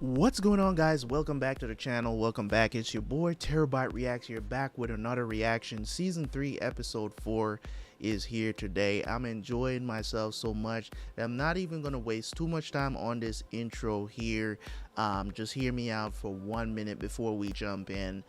What's going on, guys? Welcome back to the channel. Welcome back. It's your boy Terabyt Reacts here, back with another reaction. Season 3 episode 4 is here today. I'm enjoying myself so much that I'm not even going to waste too much time on this intro here. Just hear me out for 1 minute before we jump in.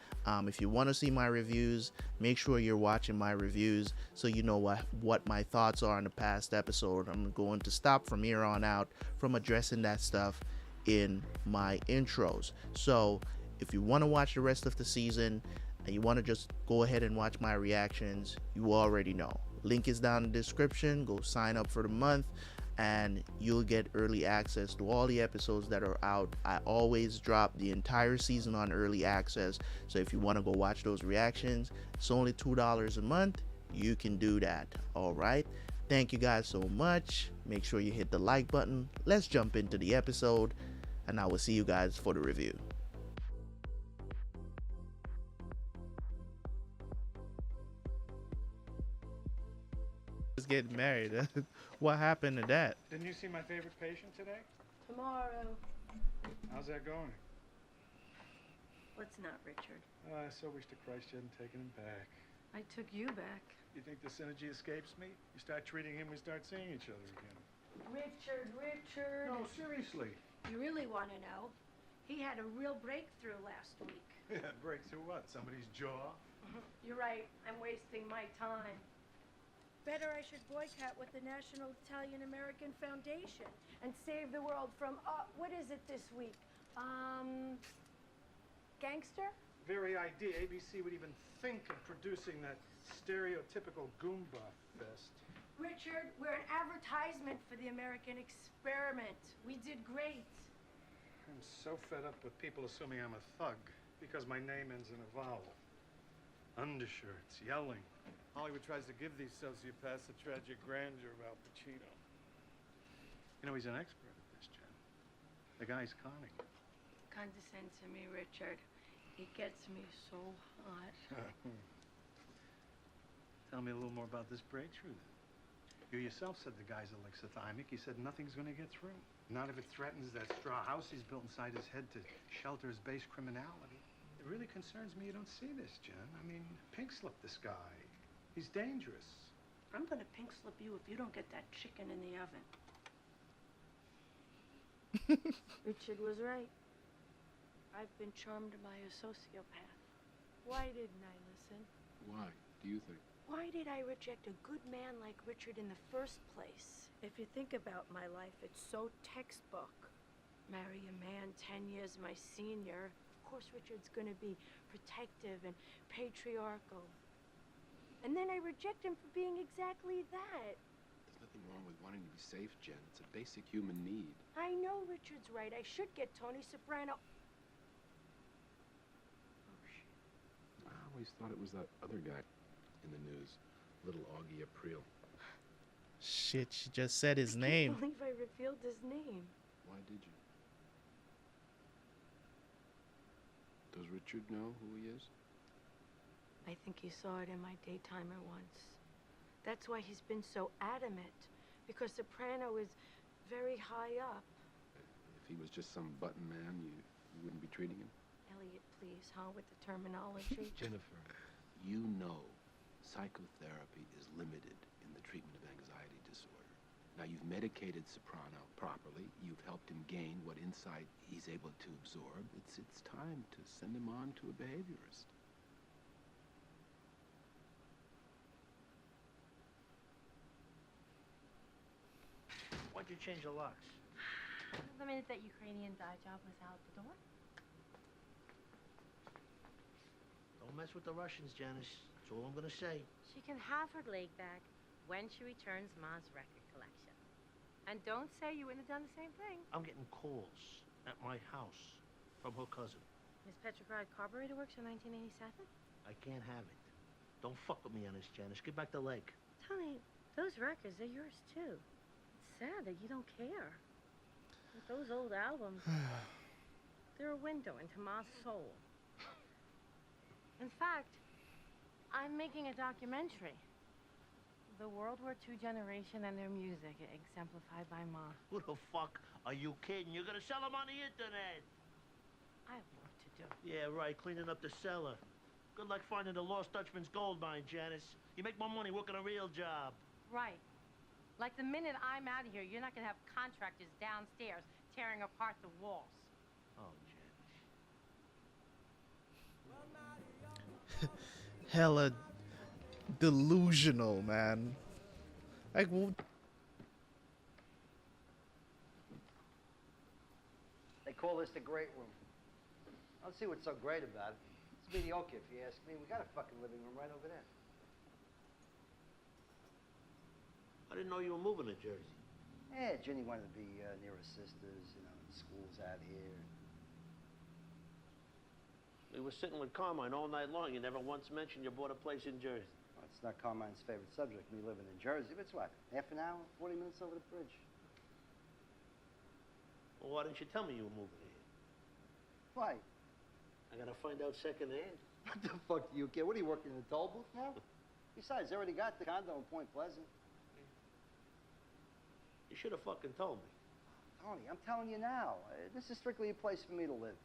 If you want to see my reviews, make sure you're watching my reviews so you know what my thoughts are on the past episode. I'm going to stop from here on out from addressing that stuff in my intros. So if you want to watch the rest of the season and you want to just go ahead and watch my reactions, you already know. Link is down in the description. Go sign up for the month and you'll get early access to all the episodes that are out. I always drop the entire season on early access, so if you want to go watch those reactions, it's only $2 a month. You can do that. All right, thank you guys so much. Make sure you hit the like button. Let's jump into the episode, and I will see you guys for the review. Just getting married. What happened to that? Didn't you see my favorite patient today? Tomorrow. How's that going? Let's not, Richard. I so wish to Christ you hadn't taken him back. I took you back. You think the synergy escapes me? You start treating him, we start seeing each other again. Richard. No, seriously. You really want to know? He had a real breakthrough last week. Yeah, breakthrough what? Somebody's jaw? You're right. I'm wasting my time. Better I should boycott with the National Italian-American Foundation and save the world from, what is it this week? Gangster? Very idea ABC would even think of producing that stereotypical Goomba fest. Richard, we're an advertisement for the American experiment. We did great. I'm so fed up with people assuming I'm a thug because my name ends in a vowel. Undershirts, yelling. Hollywood tries to give these sociopaths a tragic grandeur of Al Pacino. You know, he's an expert at this, Jen. The guy's conning. Condescend to me, Richard. It gets me so hot. Tell me a little more about this breakthrough, then. You yourself said the guy's alexithymic. You said nothing's going to get through. Not if it threatens that straw house he's built inside his head to shelter his base criminality. It really concerns me you don't see this, Jen. I mean, pink slip this guy. He's dangerous. I'm going to pink slip you if you don't get that chicken in the oven. Richard was right. I've been charmed by a sociopath. Why didn't I listen? Why, do you think? Why did I reject a good man like Richard in the first place? If you think about my life, it's so textbook. Marry a man 10 years my senior. Of course Richard's gonna be protective and patriarchal. And then I reject him for being exactly that. There's nothing wrong with wanting to be safe, Jen. It's a basic human need. I know Richard's right. I should get Tony Soprano. Oh, shit. I always thought it was that other guy in the news, little Augie April. Shit, she just said his name. I can't believe I revealed his name. Why did you? Does Richard know who he is? I think he saw it in my daytimer once. That's why he's been so adamant, because Soprano is very high up. If he was just some button man, you wouldn't be treating him? Elliot, please, huh, with the terminology? Jennifer, you know psychotherapy is limited in the treatment of anxiety disorder. Now, you've medicated Soprano properly. You've helped him gain what insight he's able to absorb. It's time to send him on to a behaviorist. Why'd you change the locks? The minute that Ukrainian dye job was out the door. Don't mess with the Russians, Janice. That's all I'm gonna say. She can have her leg back when she returns Ma's record collection. And don't say you wouldn't have done the same thing. I'm getting calls at my house from her cousin. Miss Petrograd Carburetor Works in 1987? I can't have it. Don't fuck with me on this, Janice. Give back the leg. Tony, those records are yours too. It's sad that you don't care. With those old albums, they're a window into Ma's soul. In fact, I'm making a documentary. The World War II generation and their music, exemplified by Ma. Who the fuck are you kidding? You're gonna sell them on the internet. I have work to do. Yeah, right, cleaning up the cellar. Good luck finding the lost Dutchman's gold mine, Janice. You make more money working a real job. Right. Like the minute I'm out of here, you're not gonna have contractors downstairs tearing apart the walls. Oh, Janice. Hella delusional, man. Like, They call this the great room. I don't see what's so great about it. It's mediocre, if you ask me. We got a fucking living room right over there. I didn't know you were moving to Jersey. Yeah, Ginny wanted to be near her sisters, you know, school's out here. We were sitting with Carmine all night long. You never once mentioned you bought a place in Jersey. Well, it's not Carmine's favorite subject, me living in Jersey, but it's what, half an hour, 40 minutes over the bridge? Well, why didn't you tell me you were moving here? Why? I gotta find out secondhand. What the fuck do you care? What, are you working in the toll booth now? Besides, they already got the condo in Point Pleasant. You should have fucking told me. Tony, I'm telling you now, this is strictly a place for me to live.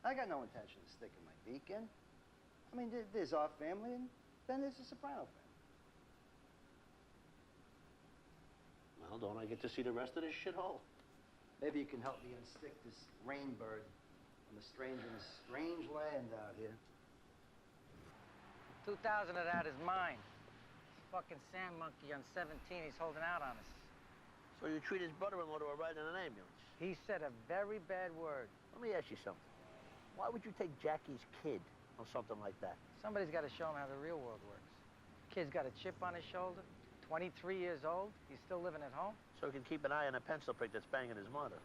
I got no intention of sticking my beak in. I mean, there's our family, and then there's the Soprano family. Well, don't I get to see the rest of this shithole? Maybe you can help me unstick this rainbird. I'm a stranger in a strange land out here. 2,000 of that is mine. This fucking sand monkey on 17, he's holding out on us. So you treat his brother-in-law to a ride in an ambulance? He said a very bad word. Let me ask you something. Why would you take Jackie's kid or something like that? Somebody's got to show him how the real world works. Kid's got a chip on his shoulder, 23 years old, he's still living at home. So he can keep an eye on a pencil prick that's banging his mother.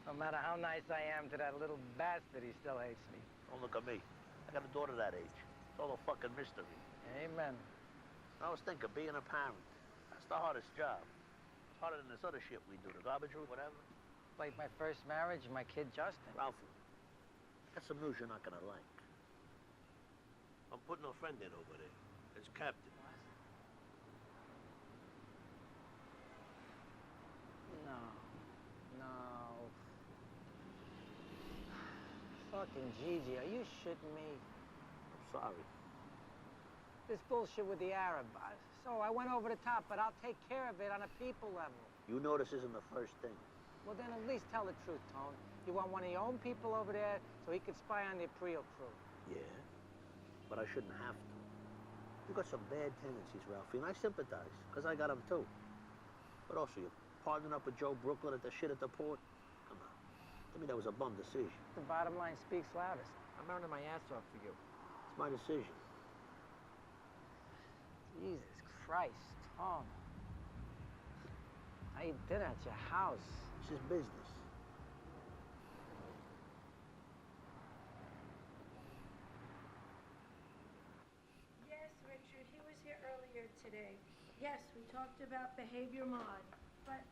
No matter how nice I am to that little bastard, he still hates me. Don't look at me. I got a daughter that age. It's all a fucking mystery. Amen. I was thinking, being a parent, that's the hardest job. It's harder than this other shit we do, the garbage route, whatever. Like my first marriage and my kid Justin. Ralphie, that's some news you're not gonna like. I'm putting a friend in over there. It's Captain. No. Fucking Gigi, are you shitting me? I'm sorry. This bullshit with the Arab. So I went over the top, but I'll take care of it on a people level. You know this isn't the first thing. Well, then at least tell the truth, Tone. You want one of your own people over there so he can spy on the Aprio crew. Yeah, but I shouldn't have to. You got some bad tendencies, Ralphie, and I sympathize, because I got them too. But also, you're partnering up with Joe Brooklyn at the shit at the port? Come on. To me, that was a bum decision. The bottom line speaks loudest. I'm earning my ass off for you. It's my decision. Jesus Christ, Tone. I ate dinner at your house. This is business. Yes, Richard, he was here earlier today. Yes, we talked about behavior mod, but,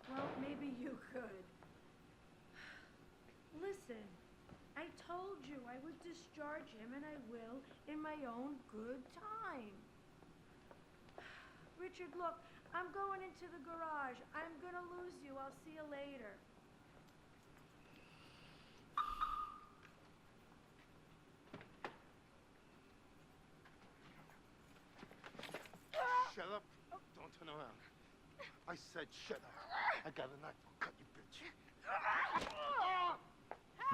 well, maybe you could. Listen, I told you I would discharge him, and I will in my own good time. Richard, look, I'm going into the garage. I'm gonna lose you. I'll see you later. Shut up. Don't turn around. I said shut up. I got a knife. I'll cut you, bitch.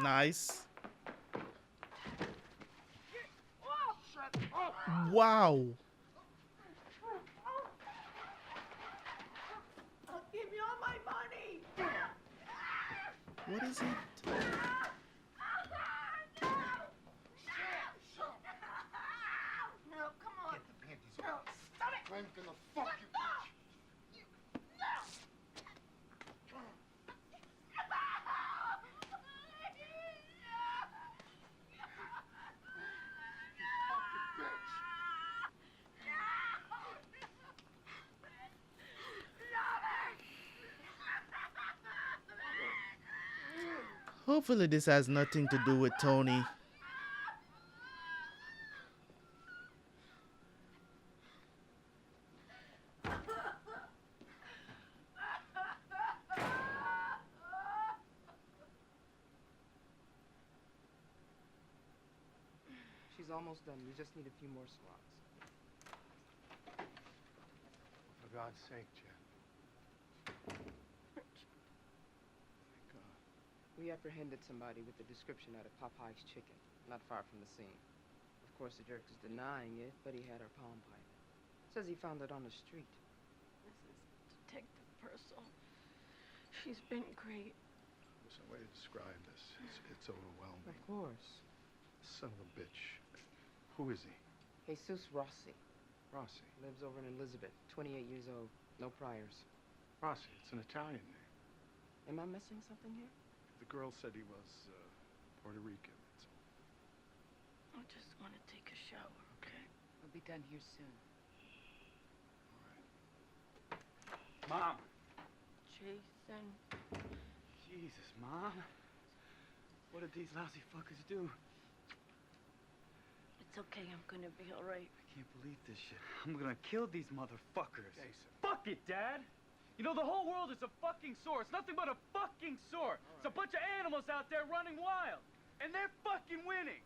nice. Shut up. Wow. Give me all my money! What is it? No, come on. Get the panties off. I'm gonna fuck you, bitch. Hopefully this has nothing to do with Tony. She's almost done. We just need a few more swabs. For God's sake, Jen. Thank God. We apprehended somebody with the description out of Popeye's Chicken, not far from the scene. Of course, the jerk is denying it, but he had her palm pipe. Says he found it on the street. This is Detective Purcell. She's been great. There's no way to describe this. It's overwhelming. Of course. Son of a bitch. Who is he? Jesus Rossi. Rossi. Lives over in Elizabeth. 28 years old. No priors. Rossi. It's an Italian name. Am I missing something here? The girl said he was Puerto Rican. That's all. I just want to take a shower, okay? We'll be done here soon. Mom! Jason. Jesus, Mom. What did these lousy fuckers do? It's okay, I'm gonna be all right. I can't believe this shit. I'm gonna kill these motherfuckers. Jason. Fuck it, Dad! You know, the whole world is a fucking sore. It's nothing but a fucking sore. It's a bunch of animals out there running wild. And they're fucking winning.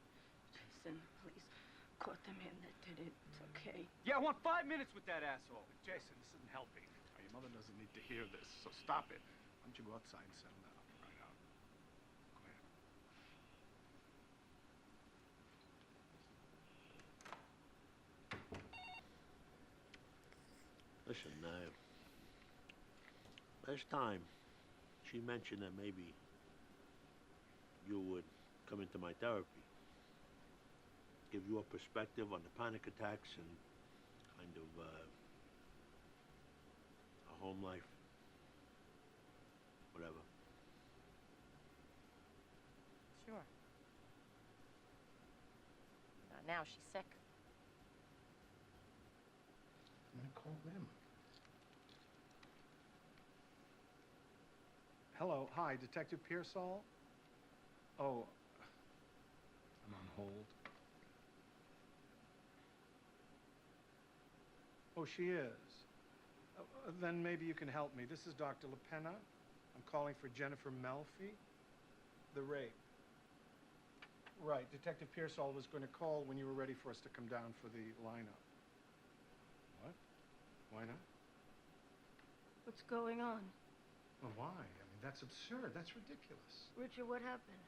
Jason, please. Caught the man that did it. It's okay. Yeah, I want 5 minutes with that asshole. Jason, this isn't helping. Your mother doesn't need to hear this, so stop it. Why don't you go outside and settle down? Right out. Go ahead. Listen, last time she mentioned that maybe you would come into my therapy, give you a perspective on the panic attacks and kind of a home life, whatever. Sure. Now she's sick. I'm gonna call them. Hello, hi, Detective Pearsall? Oh, I'm on hold. Oh, she is. Then maybe you can help me. This is Dr. LaPenna. I'm calling for Jennifer Melfi. The rape. Right, Detective Pearsall was going to call when you were ready for us to come down for the lineup. What? Why not? What's going on? Well, why? I mean, that's absurd. That's ridiculous. Richard, what happened?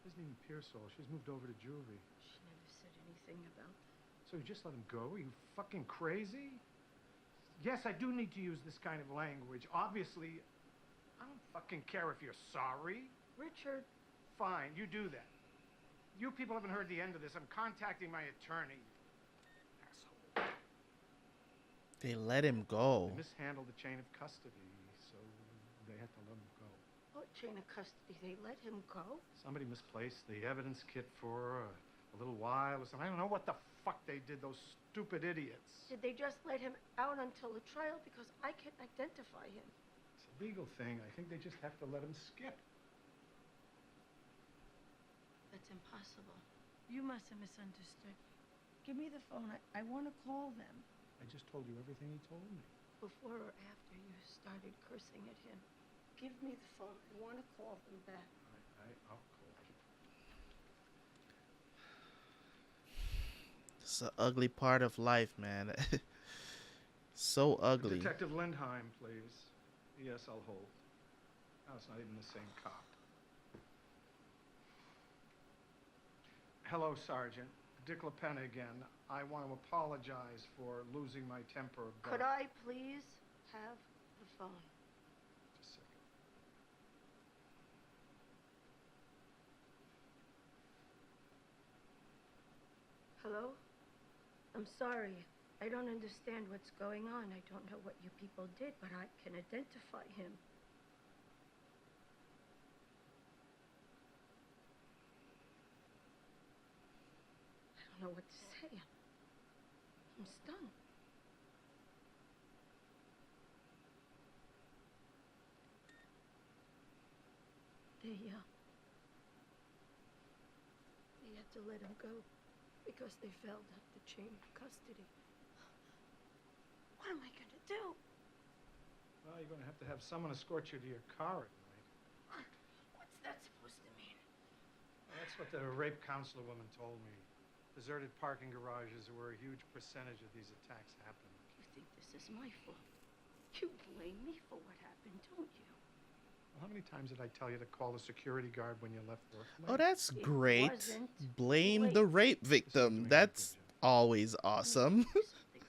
Isn't even Pearsall. She's moved over to juvie. She never said anything about that. So you just let him go? Are you fucking crazy? Yes, I do need to use this kind of language. Obviously, I don't fucking care if you're sorry. Richard. Fine, you do that. You people haven't heard the end of this. I'm contacting my attorney. Asshole. They let him go. They mishandled the chain of custody, so they had to let him go. What chain of custody? They let him go? Somebody misplaced the evidence kit for a little while or something. I don't know what the fuck they did, those stupid idiots. Did they just let him out until the trial? Because I can't identify him. It's a legal thing. I think they just have to let him skip. That's impossible. You must have misunderstood. Give me the phone. I want to call them. I just told you everything he told me. Before or after you started cursing at him. Give me the phone. I want to call them back. I'll call him. It's an ugly part of life, man. So ugly. Detective Lindheim, please. Yes, I'll hold. No, it's not even the same cop. Hello, Sergeant. Dick LaPenna again. I want to apologize for losing my temper. But Could I please have the phone? Just a second. Hello? I'm sorry. I don't understand what's going on. I don't know what you people did, but I can identify him. I don't know what to say. I'm stunned. They had to let him go because they failed up the chain of custody. What am I gonna do? Well, you're going to have someone escort you to your car at night. What's that supposed to mean? Well, that's what the rape counselor woman told me. Deserted parking garages are where a huge percentage of these attacks happen. You think this is my fault? You blame me for what happened, don't you? Well, how many times did I tell you to call the security guard when you left work? Oh, that's It great. wasn't Blame late. the rape This is victim. doing a That's good job. always Let me awesome. tell you something.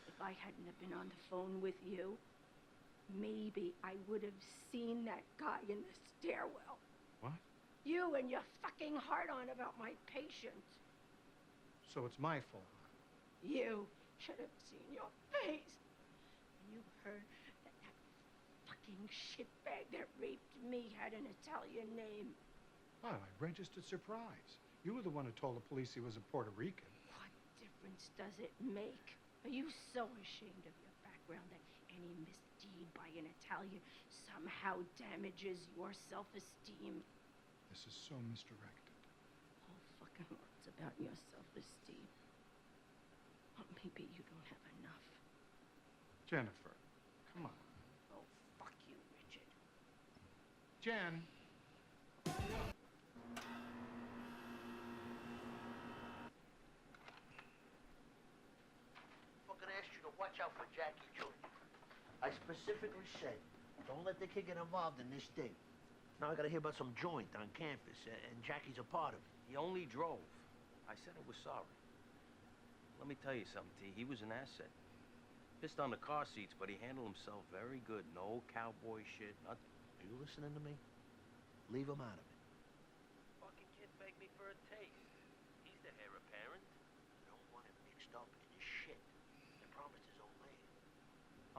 If I hadn't have been on the phone with you, maybe I would have seen that guy in the stairwell. What? You and your fucking heart on about my patient. So it's my fault. You should have seen your face when you heard that that fucking shitbag that raped me had an Italian name. Oh, I registered surprise. You were the one who told the police he was a Puerto Rican. What difference does it make? Are you so ashamed of your background that any misdeed by an Italian somehow damages your self-esteem? This is so misdirected. Whole fucking world's about your self-esteem. Well, maybe you don't have enough. Jennifer, come on. Oh, fuck you, Richard. Jen. Fucking asked you to watch out for Jackie Jr. I specifically said, don't let the kid get involved in this thing. Now I gotta hear about some joint on campus, and Jackie's a part of it. He only drove. I said I was sorry. Let me tell you something, T. He was an asset. Pissed on the car seats, but he handled himself very good. No cowboy shit, nothing. Are you listening to me? Leave him out of it. Fucking kid begged me for a taste. He's the heir apparent. You don't want him mixed up in this shit. I promised his old man.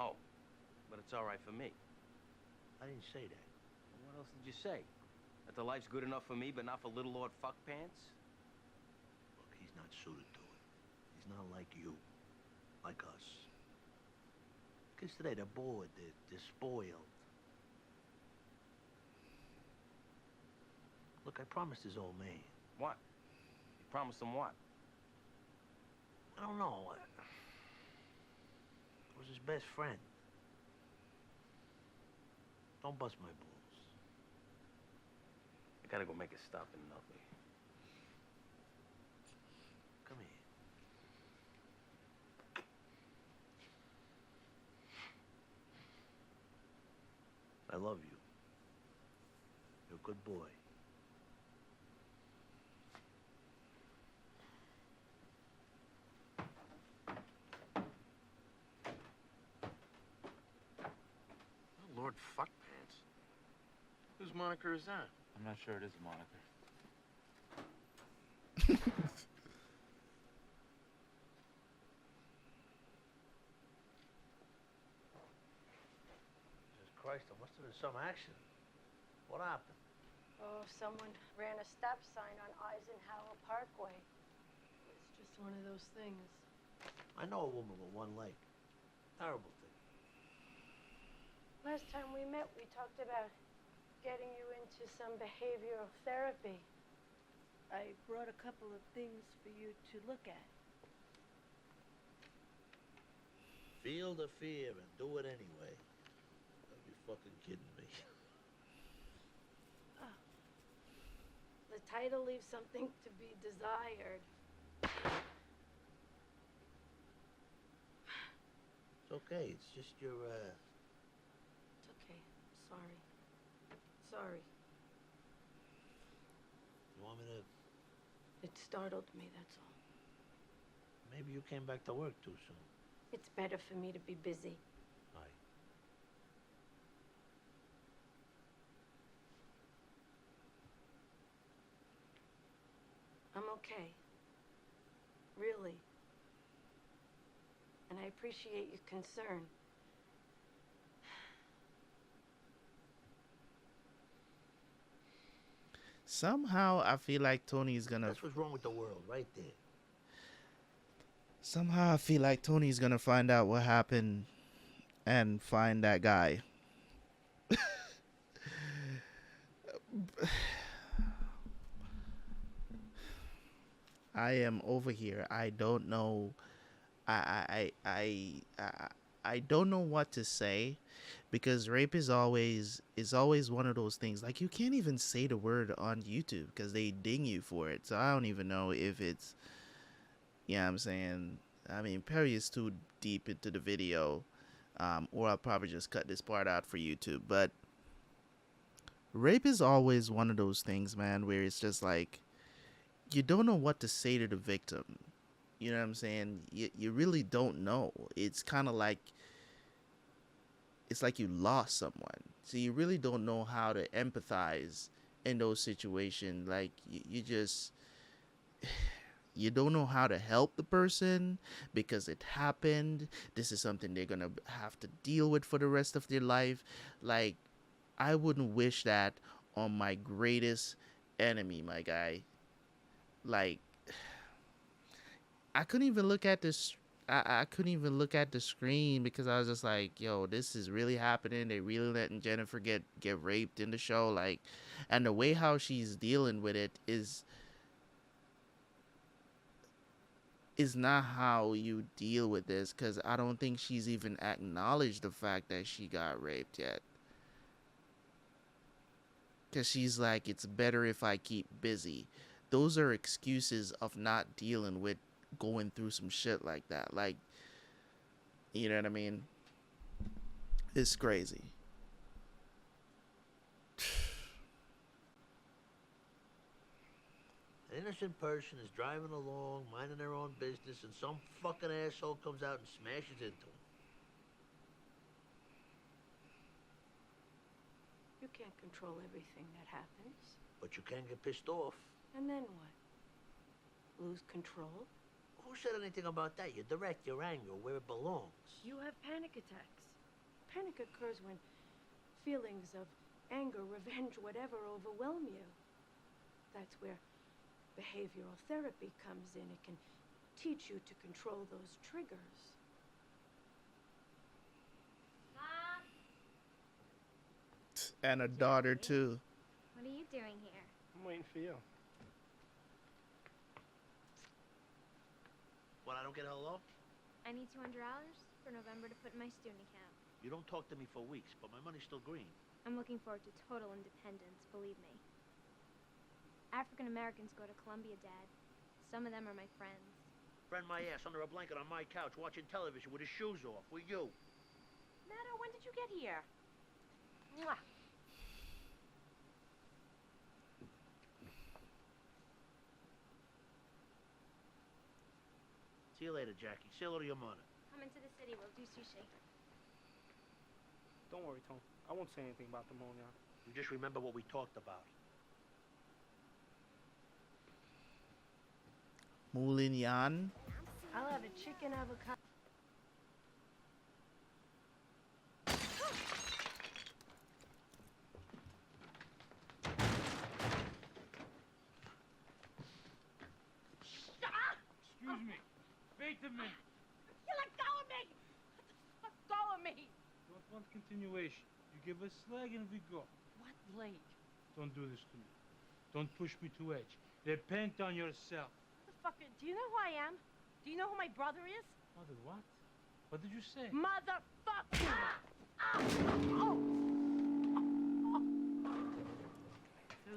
Oh, but it's all right for me. I didn't say that. Well, what else did you say? That the life's good enough for me, but not for little Lord Fuckpants? Look, he's not suited to it. He's not like you. Like us. Kids today, they're bored. They're spoiled. Look, I promised his old man. What? You promised him what? I don't know. I was his best friend. Don't bust my balls. I gotta go make a stop in Melfi. Come here. I love you. You're a good boy. Lord Fuckpants? Whose moniker is that? I'm not sure it is a moniker. Jesus Christ, there must have been some accident. What happened? Oh, someone ran a stop sign on Eisenhower Parkway. It's just one of those things. I know a woman with one leg. Terrible thing. Last time we met, we talked about getting you into some behavioral therapy. I brought a couple of things for you to look at. Feel the fear and do it anyway. Are you fucking kidding me? Oh. The title leaves something to be desired. It's okay. It's just your, It's okay. Sorry. Sorry. You want me to... It startled me, that's all. Maybe you came back to work too soon. It's better for me to be busy. Aye. I'm okay. Really. And I appreciate your concern. Somehow I feel like Tony's gonna. That's what's wrong with the world, right there. Somehow I feel like Tony's gonna find out what happened and find that guy. I am over here. I don't know. I don't know what to say, because rape is always one of those things. Like, you can't even say the word on YouTube because they ding you for it. So I don't even know if it's Yeah, I'm saying. I mean, Perry is too deep into the video, or I'll probably just cut this part out for YouTube. But rape is always one of those things, man, where it's just like you don't know what to say to the victim. You know what I'm saying? You really don't know. It's kind of like it's like you lost someone, so you really don't know how to empathize in those situations. Like you just you don't know how to help the person because it happened. This is something they're gonna have to deal with for the rest of their life. Like, I wouldn't wish that on my greatest enemy, my guy. Like, I couldn't even look at this. I couldn't even look at the screen because I was just like, yo, this is really happening. They really letting Jennifer get raped in the show. Like, and the way how she's dealing with it is not how you deal with this, because I don't think she's even acknowledged the fact that she got raped yet. Because she's like, it's better if I keep busy. Those are excuses of not dealing with going through some shit like that. Like, you know what I mean? It's crazy. An innocent person is driving along, minding their own business, and some fucking asshole comes out and smashes into them. You can't control everything that happens. But you can get pissed off. And then what? Lose control? Who said anything about that? You direct your anger where it belongs. You have panic attacks. Panic occurs when feelings of anger, revenge, whatever overwhelm you. That's where behavioral therapy comes in. It can teach you to control those triggers. Mom? And a daughter, too. What are you doing here? I'm waiting for you. What, I don't get hello? I need $200 for November to put in my student account. You don't talk to me for weeks, but my money's still green. I'm looking forward to total independence, believe me. African Americans go to Columbia, Dad. Some of them are my friends. Friend my ass under a blanket on my couch watching television with his shoes off. With you. Nana, when did you get here? Mwah. See you later, Jackie. Say hello to your mother. Come into the city, we'll do sushi. Don't worry, Tom. I won't say anything about the ammonia. You just remember what we talked about. Moulin Yan. I'll have a chicken avocado. Excuse me. Wait a minute. You let go of me! Let go of me! Don't want continuation. You give a slag and we go. What leg? Don't do this to me. Don't push me to edge. Repent on yourself. Motherfucker, do you know who I am? Do you know who my brother is? Mother, what? What did you say? Motherfucker!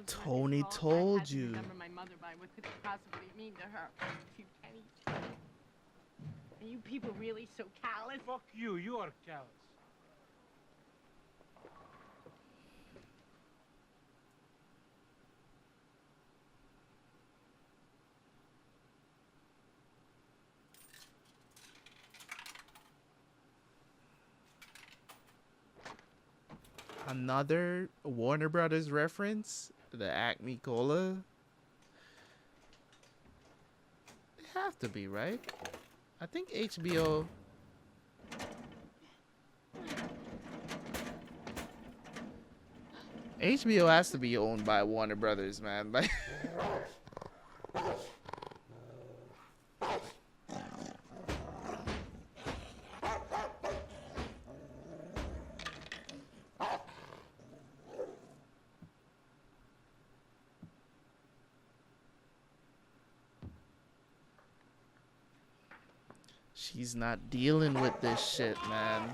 Tony told you. Remember my mother by what could it possibly mean to her? A few pennies. Are you people really so callous? Fuck you. You are callous. Another Warner Brothers reference, the Acme Cola. They have to be, right? I think HBO. HBO has to be owned by Warner Brothers, man. Like, she's not dealing with this shit, man.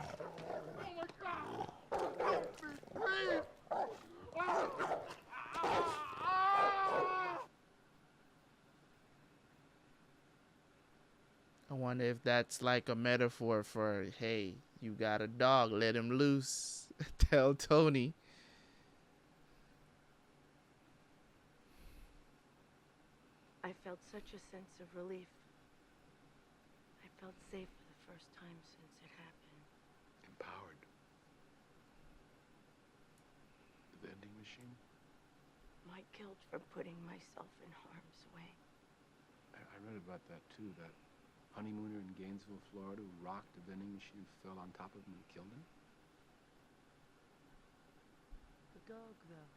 wonder if that's like a metaphor for, hey, you got a dog, let him loose. Tell Tony. I felt such a sense of relief. I felt safe for the first time since it happened. Empowered. The vending machine? My guilt for putting myself in harm's way. I read about that too, that honeymooner in Gainesville, Florida, who rocked a vending machine, fell on top of him and killed him. The dog, though.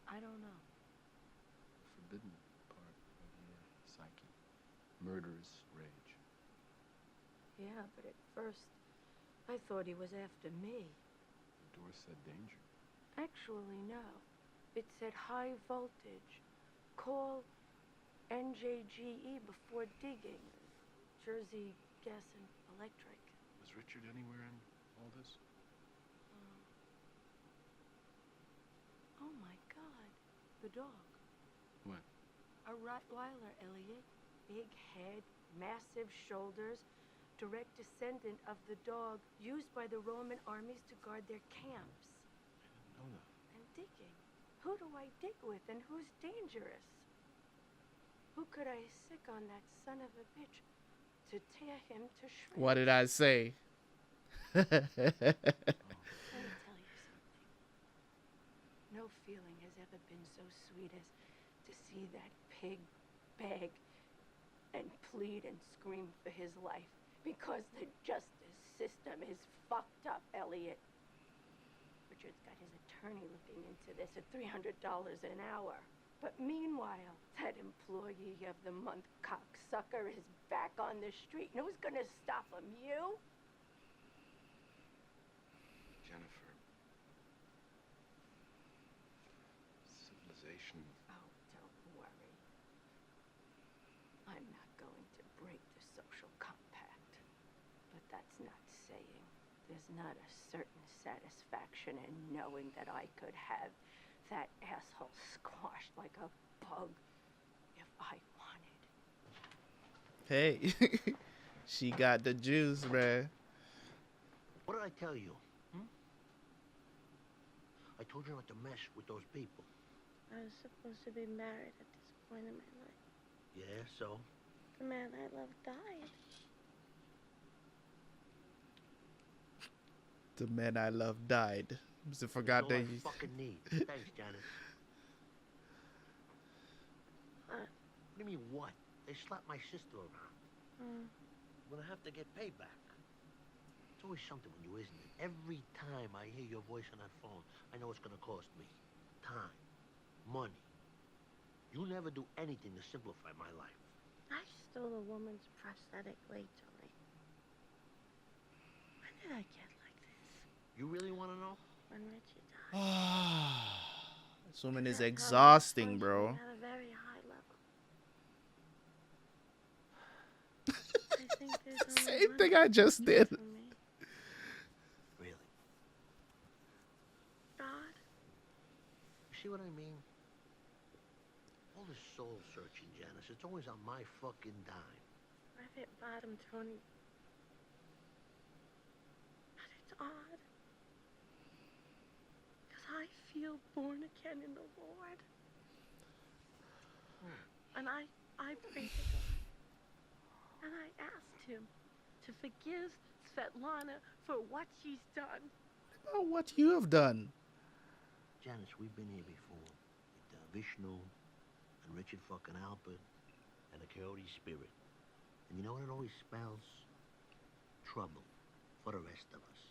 I don't know. Forbidden part of your psyche. Murderous rage. Yeah, but at first, I thought he was after me. The door said danger. Actually, no. It said high voltage. Call NJGE before digging. Jersey Gas and Electric. Was Richard anywhere in all this? Oh my God. The dog. What? A Rottweiler, Elliot. Big head, massive shoulders. Direct descendant of the dog used by the Roman armies to guard their camps. I didn't know that. And digging. Who do I dig with and who's dangerous? Who could I sick on that son of a bitch to tear him to shreds? What did I say? Let me tell you something. No feeling has ever been so sweet as to see that pig beg and plead and scream for his life because the justice system is fucked up, Elliot. Richard's got his attorney looking into this at $300 an hour. But meanwhile, that employee of the month cocksucker is back on the street. And who's gonna stop him? You? Jennifer. Civilization. Oh, don't worry. I'm not going to break the social compact. But that's not saying there's not a certain satisfaction in knowing that I could have that asshole squashed like a bug if I wanted. Hey, she got the juice, bruh. What did I tell you? I told you not to mess with those people. I was supposed to be married at this point in my life. Yeah, so? The man I love died. The man I love died. I forgot that you fucking need. Thanks, Janice. What? What do you mean, what? They slapped my sister around. I'm gonna have to get payback. It's always something when you, isn't it? Every time I hear your voice on that phone, I know it's gonna cost me. Time. Money. You never do anything to simplify my life. I stole a woman's prosthetic leg, Tony. When did I get like this? You really want to know? When Richie died. This woman is exhausting, bro. At a very high level. I think there's only Same one thing I just did. for me. Really? God. You see what I mean? All this soul searching, Janice, it's always on my fucking dime. I've hit bottom, Tony. But it's odd. Because I feel born again in the Lord. And I prayed to God. And I asked him to forgive Svetlana for what she's done. Oh, what you have done. Janice, we've been here before. With Vishnu and Richard fucking Alpert and the Coyote Spirit. And you know what it always spells? Trouble for the rest of us.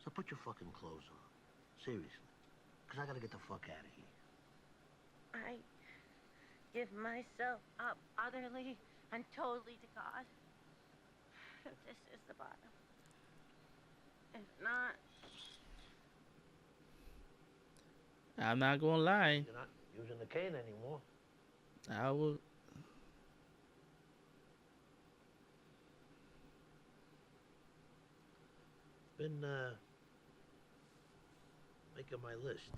So put your fucking clothes on. Seriously. Because I gotta get the fuck out of here. I give myself up utterly and totally to God. If this is the bottom. If not, I'm not gonna lie. You're not using the cane anymore. I will. Been, making my list.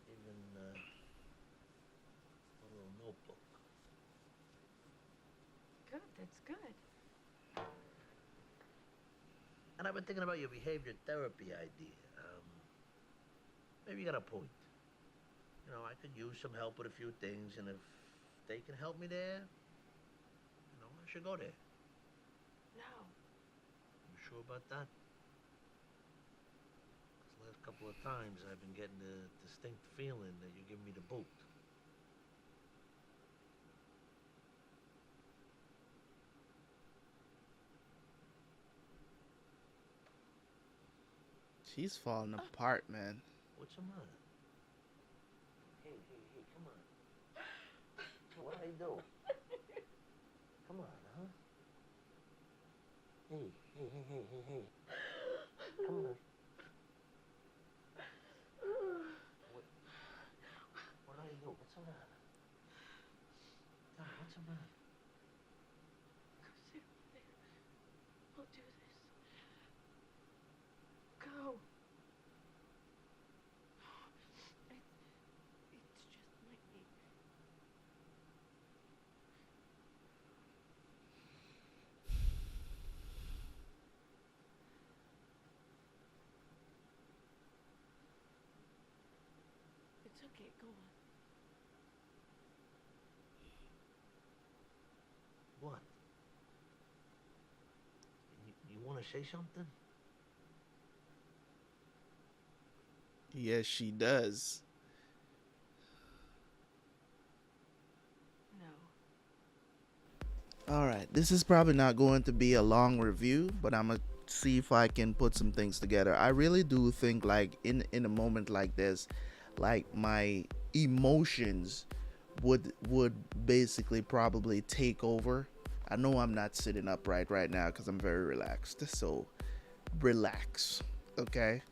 Even, a little notebook. That's good. And I've been thinking about your behavior therapy idea. Maybe you got a point. You know, I could use some help with a few things, and if they can help me there, you know, I should go there. No. You sure about that? 'Cause the last couple of times I've been getting the distinct feeling that you're giving me the boot. She's falling apart, man. What's the matter? Hey, come on. What I do? Come on, huh? Hey. Come on. What do I do? What's the matter? Tell me, what's the matter? Go sit there. We'll do this. Go. It's just my ache. It's okay, go on. What? You want to say something? Yes, she does. No. All right, this is probably not going to be a long review, but I'm gonna see if I can put some things together. I really do think, like, in a moment like this, like, my emotions would basically probably take over. I know I'm not sitting upright right now because I'm very relaxed, so relax, okay?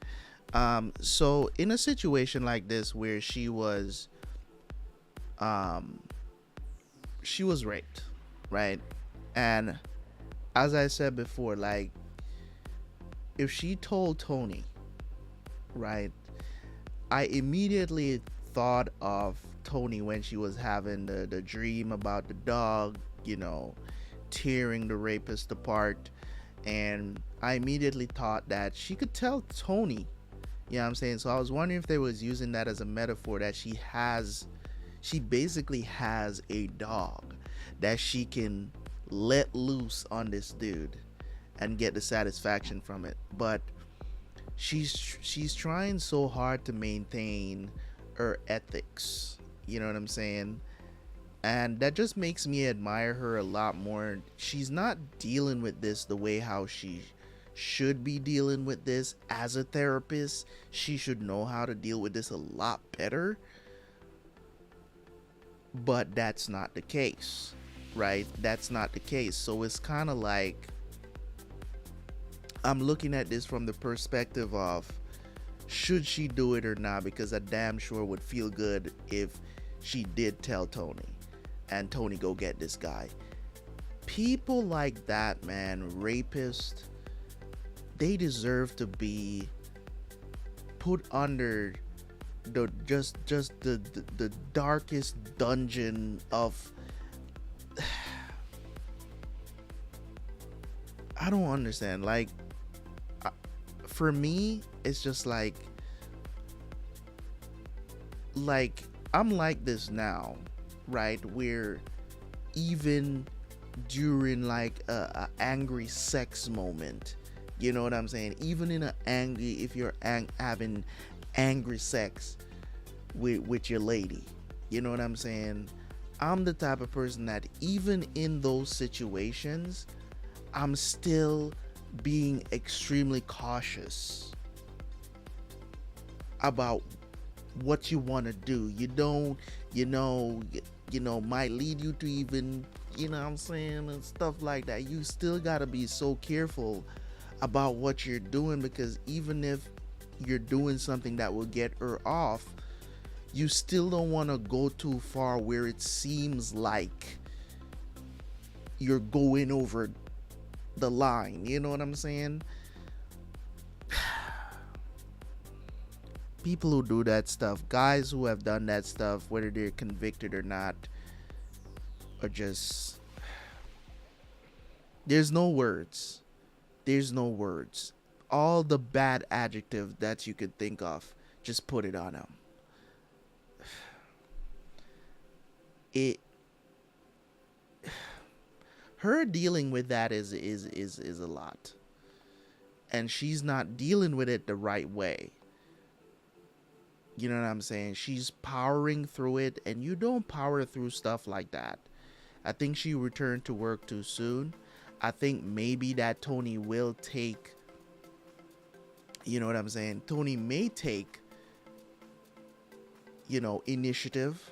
So in a situation like this where she was raped, right? And as I said before, like, if she told Tony, right, I immediately thought of Tony when she was having the dream about the dog, you know, tearing the rapist apart. And I immediately thought that she could tell Tony, you know what I'm saying? So I was wondering if they was using that as a metaphor, that she basically has a dog that she can let loose on this dude and get the satisfaction from it. But she's trying so hard to maintain her ethics, you know what I'm saying? And that just makes me admire her a lot more. She's not dealing with this the way how she should be dealing with this as a therapist. She should know how to deal with this a lot better, but that's not the case, right? That's not the case. So it's kind of like I'm looking at this from the perspective of, should she do it or not? Because I damn sure would feel good if she did tell Tony and Tony go get this guy. People like that, man, rapists, they deserve to be put under the the darkest dungeon of I don't understand. Like, for me, it's just like I'm like this now, right? Where even during like a angry sex moment, you know what I'm saying? Even in if you're having angry sex with your lady, you know what I'm saying? I'm the type of person that even in those situations, I'm still being extremely cautious about what you want to do. You don't, might lead you to even, you know what I'm saying, and stuff like that. You still got to be so careful about what you're doing, because even if you're doing something that will get her off, you still don't want to go too far where it seems like you're going over the line. You know what I'm saying? People who do that stuff, guys who have done that stuff, whether they're convicted or not, are just There's no words. There's no words. All the bad adjective that you could think of, just put it on him. It her dealing with that is a lot. And she's not dealing with it the right way. You know what I'm saying? She's powering through it, and you don't power through stuff like that. I think she returned to work too soon. I think maybe that Tony will take, you know what I'm saying? Tony may take, initiative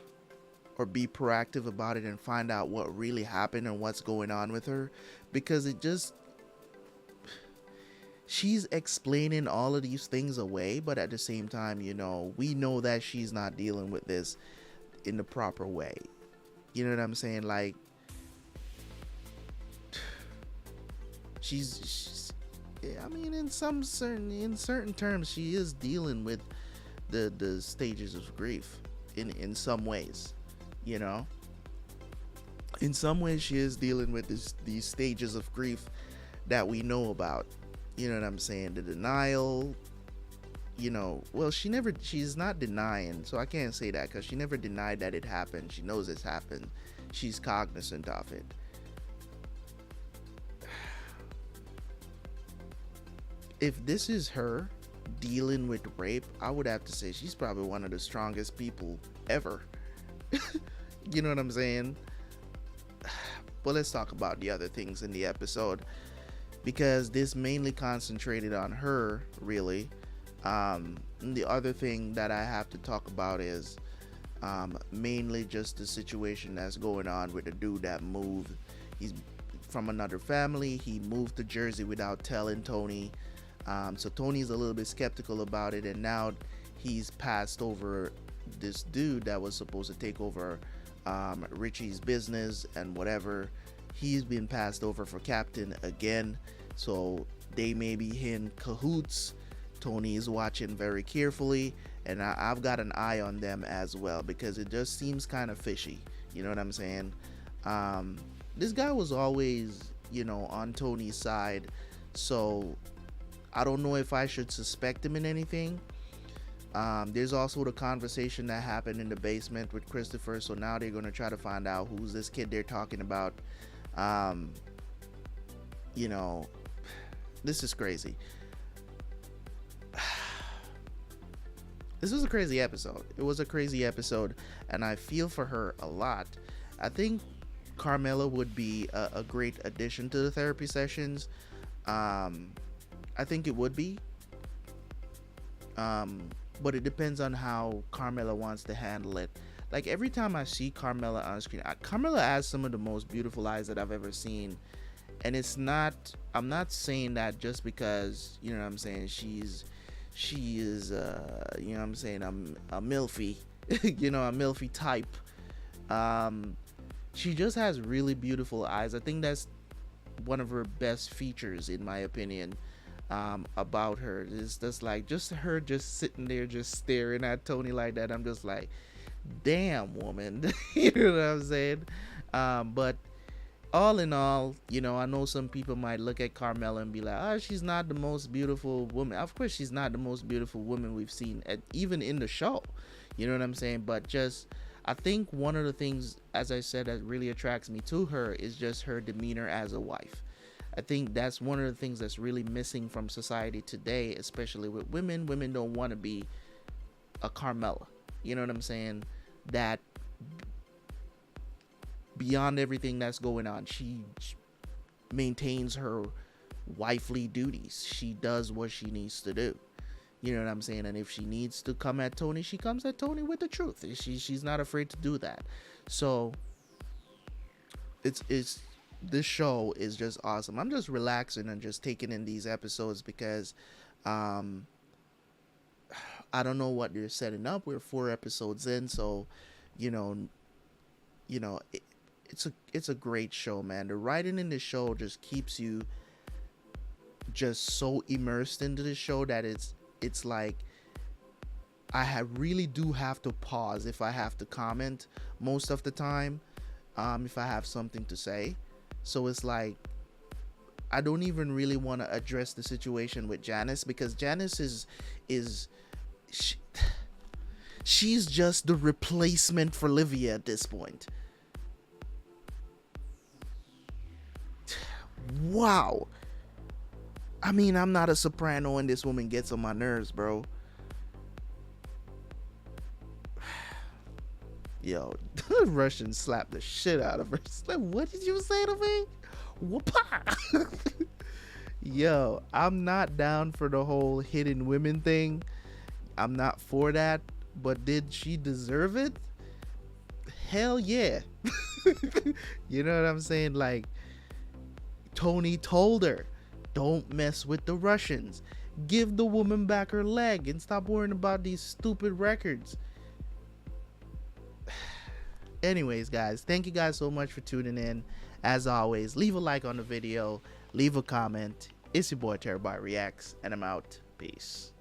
or be proactive about it and find out what really happened and what's going on with her, because she's explaining all of these things away, but at the same time, we know that she's not dealing with this in the proper way. You know what I'm saying? Like, she's I mean, in certain terms, she is dealing with the stages of grief in some ways, in some ways she is dealing with these stages of grief that we know about. You know what I'm saying? The denial, well, she's not denying, so I can't say that, because she never denied that it happened. She knows it's happened. She's cognizant of it. If this is her dealing with rape, I would have to say she's probably one of the strongest people ever. You know what I'm saying? But let's talk about the other things in the episode, because this mainly concentrated on her, really. The other thing that I have to talk about is mainly just the situation that's going on with the dude that moved. He's from another family. He moved to Jersey without telling Tony. So Tony's a little bit skeptical about it, and now he's passed over this dude that was supposed to take over Richie's business and whatever. He's been passed over for captain again, so they may be in cahoots. Tony is watching very carefully, and I've got an eye on them as well, because it just seems kind of fishy. You know what I'm saying? This guy was always, on Tony's side, so I don't know if I should suspect him in anything. There's also the conversation that happened in the basement with Christopher, so now they're going to try to find out who's this kid they're talking about. This is crazy. This was a crazy episode. It was a crazy episode, and I feel for her a lot. I think Carmela would be a great addition to the therapy sessions. I think it would be. But it depends on how Carmela wants to handle it. Like, every time I see Carmela on screen, Carmela has some of the most beautiful eyes that I've ever seen. And I'm not saying that just because, you know what I'm saying, she is, you know what I'm saying, a Melfi, a Melfi type. She just has really beautiful eyes. I think that's one of her best features, in my opinion. About her is just her just sitting there just staring at Tony like that. I'm just like, damn, woman. You know what I'm saying? But all in all, I know some people might look at Carmela and be like, she's not the most beautiful woman. Of course she's not the most beautiful woman we've seen even in the show. You know what I'm saying? But just, I think one of the things, as I said, that really attracts me to her is just her demeanor as a wife. I think that's one of the things that's really missing from society today, especially with women. Women don't want to be a Carmela. You know what I'm saying? That beyond everything that's going on, she maintains her wifely duties. She does what she needs to do. You know what I'm saying? And if she needs to come at Tony, she comes at Tony with the truth. She's not afraid to do that. So it's this show is just awesome. I'm just relaxing and just taking in these episodes because I don't know what they're setting up. We're 4 episodes in, so it's a great show, man. The writing in the show just keeps you just so immersed into the show that it's like really do have to pause if I have to comment most of the time, if I have something to say. So it's like I don't even really want to address the situation with Janice, because Janice is she's just the replacement for Livia at this point. Wow. I mean, I'm not a soprano and this woman gets on my nerves, bro. Yo, the Russian slapped the shit out of her. Like, what did you say to me? Whoop-ah! Yo, I'm not down for the whole hidden women thing. I'm not for that. But did she deserve it? Hell yeah. You know what I'm saying? Like, Tony told her, don't mess with the Russians. Give the woman back her leg and stop worrying about these stupid records. Anyways, guys, thank you guys so much for tuning in. As always, leave a like on the video, leave a comment. It's your boy Terabyt Reacts, and I'm out. Peace.